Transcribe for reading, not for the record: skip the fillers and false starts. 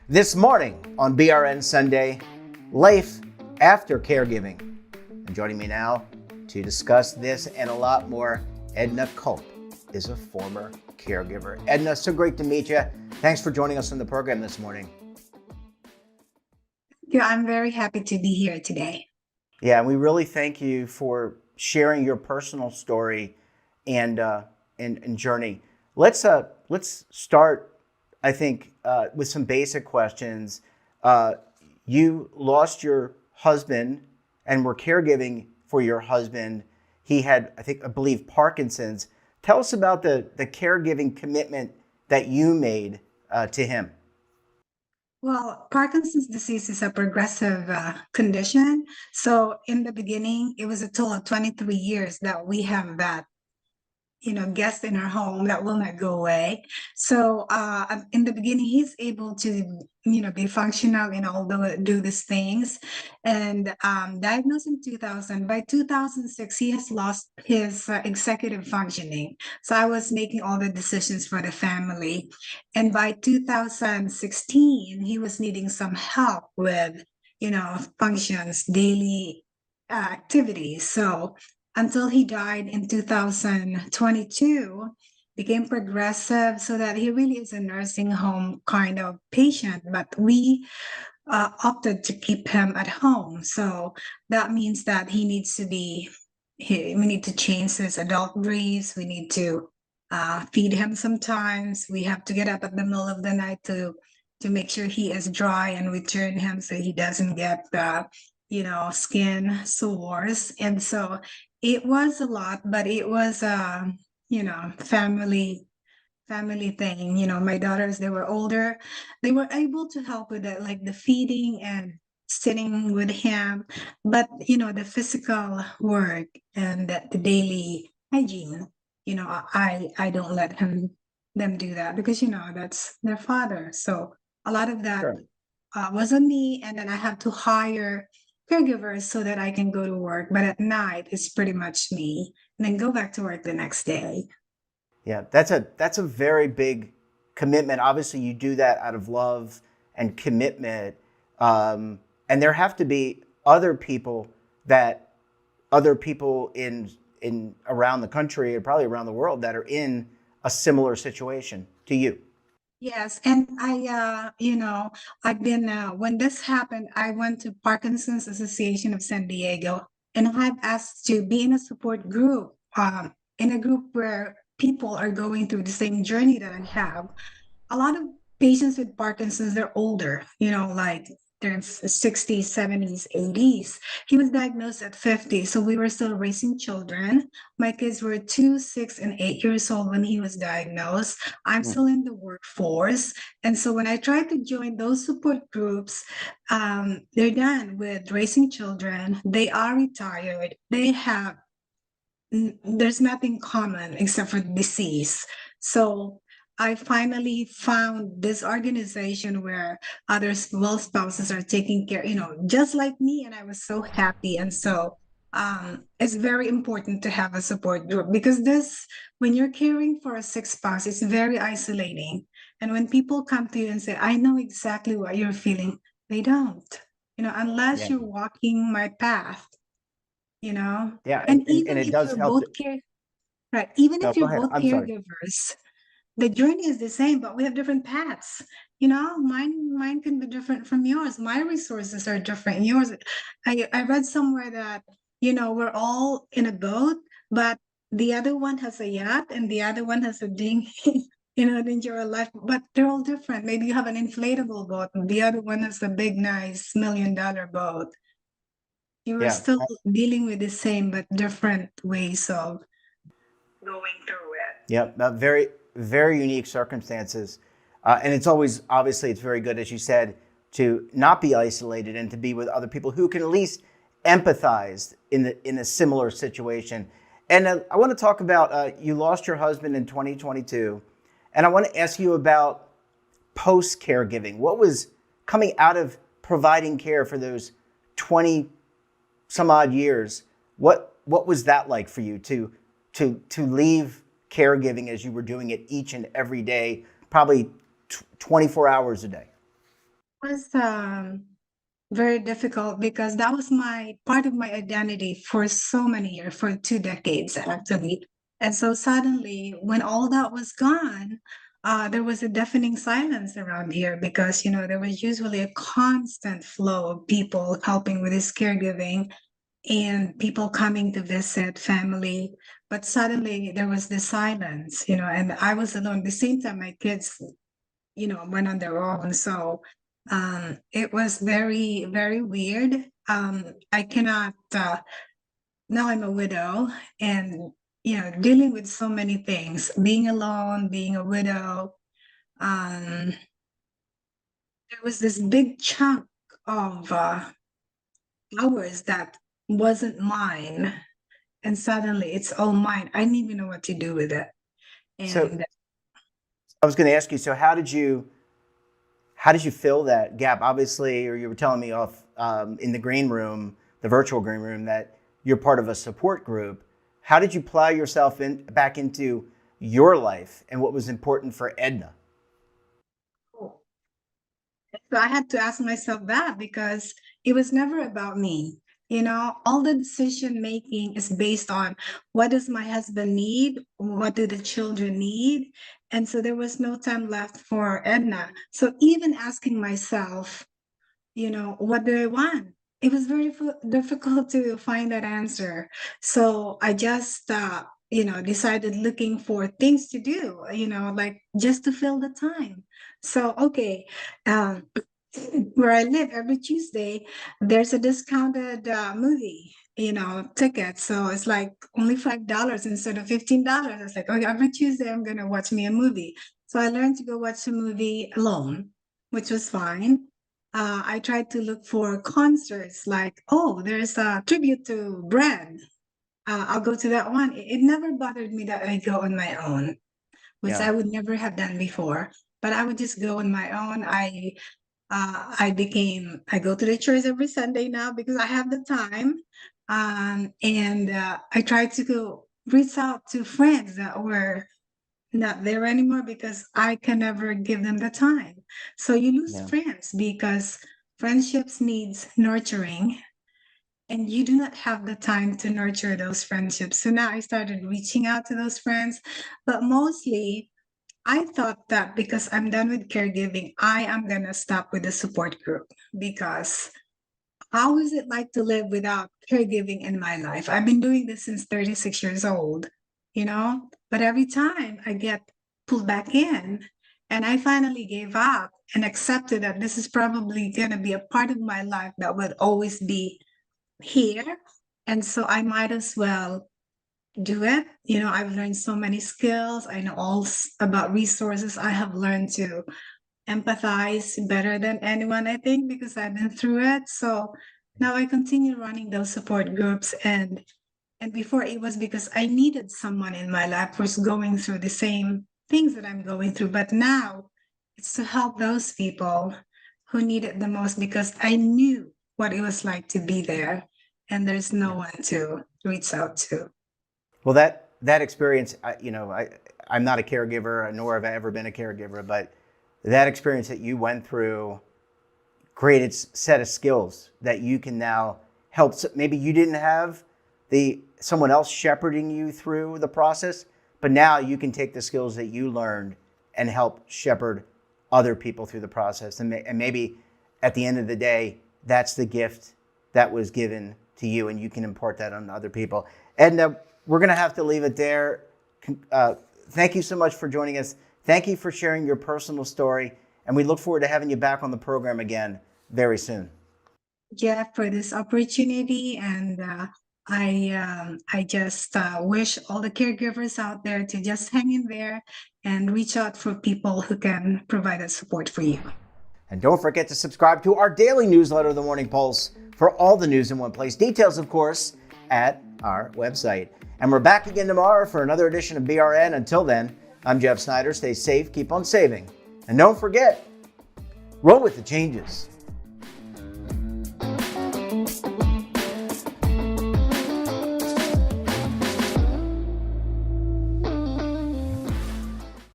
This morning on BRN Sunday, life after caregiving. And joining me now to discuss this and a lot more, Edna Culp is a former caregiver. Edna, so great to meet you. Thanks for joining us on the program this morning. Yeah, I'm very happy to be here today. Yeah, we really thank you for sharing your personal story and journey. Let's start, I think, with some basic questions. You lost your husband and were caregiving for your husband. He had, I believe, Parkinson's. Tell us about the caregiving commitment that you made to him. Well, Parkinson's disease is a progressive condition. So in the beginning, it was a total of 23 years that we have that guest in our home that will not go away. So in the beginning, he's able to, be functional and all do these things. And diagnosed in 2000, by 2006, he has lost his executive functioning. So I was making all the decisions for the family. And by 2016, he was needing some help with, functions, daily activities. So until he died in 2022, became progressive so that he really is a nursing home kind of patient, but we opted to keep him at home. So that means that we need to change his adult briefs. We need to feed him sometimes. We have to get up at the middle of the night to make sure he is dry and return him so he doesn't get skin sores. And so it was a lot, but it was family thing. My daughters, they were older, they were able to help with it, like the feeding and sitting with him, but the physical work and the daily hygiene, I don't let them do that because that's their father. So a lot of that Sure. was on me, and then I have to hire caregivers so that I can go to work. But at night, it's pretty much me, and then go back to work the next day. Yeah, that's a very big commitment. Obviously, you do that out of love and commitment, and there have to be other people in around the country and probably around the world that are in a similar situation to you. Yes, and I've been when this happened, I went to Parkinson's Association of San Diego, and I've asked to be in a support group, in a group where people are going through the same journey that I have. A lot of patients with Parkinson's, they're older, like they're in 60s, 70s, 80s. He was diagnosed at 50, so we were still raising children. My kids were 2, 6, and 8 years old when he was diagnosed. I'm Mm. still in the workforce. And so when I tried to join those support groups, they're done with raising children. They are retired. There's nothing common except for disease. So I finally found this organization where other well spouses are taking care, just like me, and I was so happy. And so it's very important to have a support group because this, when you're caring for a sick spouse, it's very isolating. And when people come to you and say, "I know exactly what you're feeling," they don't, unless Yeah, you're walking my path, yeah, and and even it if does you're help. both right, even No, if go you're ahead. both I'm sorry. caregivers, the journey is the same, but we have different paths. Mine can be different from yours. My resources are different. Yours, I read somewhere that, we're all in a boat, but the other one has a yacht and the other one has a dinghy, to enjoy life, but they're all different. Maybe you have an inflatable boat and the other one has a big, nice $1 million boat. You are Yeah, still dealing with the same, but different ways of going through it. yeah, very very unique circumstances, and it's always obviously it's very good, as you said, to not be isolated and to be with other people who can at least empathize in a similar situation. And I want to talk about you lost your husband in 2022, and I want to ask you about post caregiving. What was coming out of providing care for those 20 some odd years? What was that like for you to leave caregiving as you were doing it each and every day, probably 24 hours a day? It was very difficult because that was my part of my identity for so many years, for 2 decades actually. And so suddenly, when all that was gone, there was a deafening silence around here because there was usually a constant flow of people helping with this caregiving and people coming to visit family. But suddenly there was this silence, and I was alone. At the same time, my kids went on their own. So it was very, very weird. I cannot, now I'm a widow and, dealing with so many things, being alone, being a widow. Um, there was this big chunk of hours that wasn't mine. And suddenly it's all mine. I didn't even know what to do with it. So And I was going to ask you, so how did you fill that gap? Obviously, or you were telling me off in the green room, the virtual green room, that you're part of a support group. How did you plow yourself back into your life and what was important for Edna? so I had to ask myself that because it was never about me. All the decision making is based on what does my husband need? What do the children need? And so there was no time left for Edna. So even asking myself, what do I want? It was very difficult to find that answer. So I just, decided looking for things to do, like just to fill the time. So, okay, um, where I live every Tuesday, there's a discounted movie, ticket. So it's like only $5 instead of $15. It's like, okay, every Tuesday I'm gonna watch me a movie. So I learned to go watch a movie alone, which was fine. I tried to look for concerts like, oh, there's a tribute to Brad. I'll go to that one. It never bothered me that I go on my own, which Yeah, I would never have done before. But I would just go on my own. I go to the church every Sunday now because I have the time. And I try to go reach out to friends that were not there anymore because I can never give them the time. So you lose yeah, friends because friendships needs nurturing and you do not have the time to nurture those friendships. So now I started reaching out to those friends, but mostly I thought that because I'm done with caregiving, I am going to stop with the support group because how is it like to live without caregiving in my life? I've been doing this since 36 years old, but every time I get pulled back in, and I finally gave up and accepted that this is probably going to be a part of my life that will always be here. And so I might as well do it. I've learned so many skills. I know all about resources. I have learned to empathize better than anyone, I think, because I've been through it. So now I continue running those support groups and before it was because I needed someone in my life who's going through the same things that I'm going through. But now it's to help those people who need it the most because I knew what it was like to be there and there's no yeah. one to reach out to. Well, that experience, I'm not a caregiver, nor have I ever been a caregiver, but that experience that you went through created set of skills that you can now help. Maybe you didn't have the someone else shepherding you through the process, but now you can take the skills that you learned and help shepherd other people through the process. And maybe at the end of the day, that's the gift that was given to you, and you can impart that on other people. Edna, we're going to have to leave it there. Thank you so much for joining us. Thank you for sharing your personal story, and we look forward to having you back on the program again very soon. Jeff, for this opportunity. And I just wish all the caregivers out there to just hang in there and reach out for people who can provide that support for you. And don't forget to subscribe to our daily newsletter, The Morning Pulse, for all the news in one place. Details, of course, at our website. And we're back again tomorrow for another edition of BRN. Until then, I'm Jeff Snyder. Stay safe, keep on saving. And don't forget, roll with the changes.